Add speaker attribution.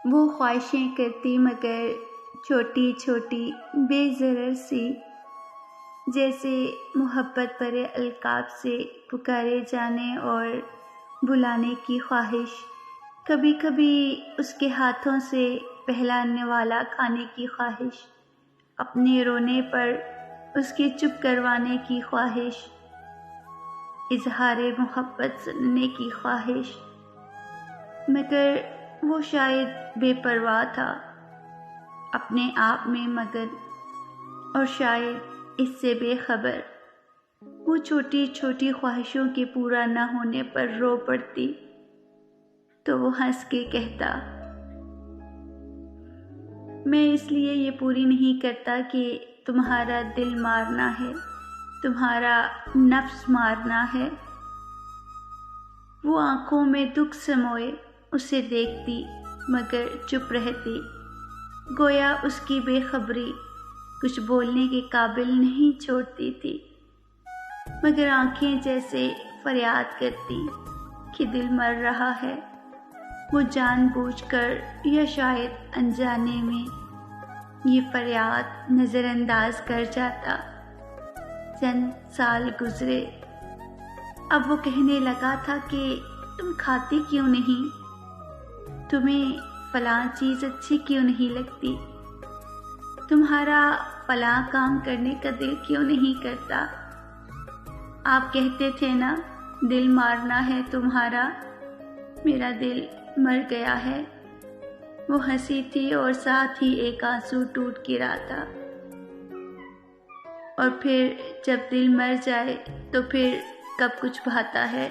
Speaker 1: وہ خواہشیں کرتی مگر چھوٹی چھوٹی بے ضرر سی، جیسے محبت برے القاب سے پکارے جانے اور بلانے کی خواہش، کبھی کبھی اس کے ہاتھوں سے پہلانے والا کھانے کی خواہش، اپنے رونے پر اس کے چپ کروانے کی خواہش، اظہار محبت سننے کی خواہش۔ مگر وہ شاید بے پرواہ تھا، اپنے آپ میں مگن، اور شاید اس سے بے خبر۔ وہ چھوٹی چھوٹی خواہشوں کے پورا نہ ہونے پر رو پڑتی تو وہ ہنس کے کہتا، میں اس لیے یہ پوری نہیں کرتا کہ تمہارا دل مارنا ہے، تمہارا نفس مارنا ہے۔ وہ آنکھوں میں دکھ سموئے اسے دیکھتی مگر چپ رہتی، گویا اس کی بے خبری کچھ بولنے کے قابل نہیں چھوڑتی تھی، مگر آنکھیں جیسے فریاد کرتی کہ دل مر رہا ہے۔ وہ جان بوجھ کر یا شاید انجانے میں یہ فریاد نظر انداز کر جاتا۔ چند سال گزرے، اب وہ کہنے لگا تھا کہ تم کھاتی کیوں نہیں؟ تمہیں فلاں چیز اچھی کیوں نہیں لگتی؟ تمہارا فلاں کام کرنے کا دل کیوں نہیں کرتا؟ آپ کہتے تھے نا دل مارنا ہے تمہارا، میرا دل مر گیا ہے۔ وہ ہنسی تھی اور ساتھ ہی ایک آنسو ٹوٹ گرا تھا۔ اور پھر جب دل مر جائے تو پھر کب کچھ بھاتا ہے۔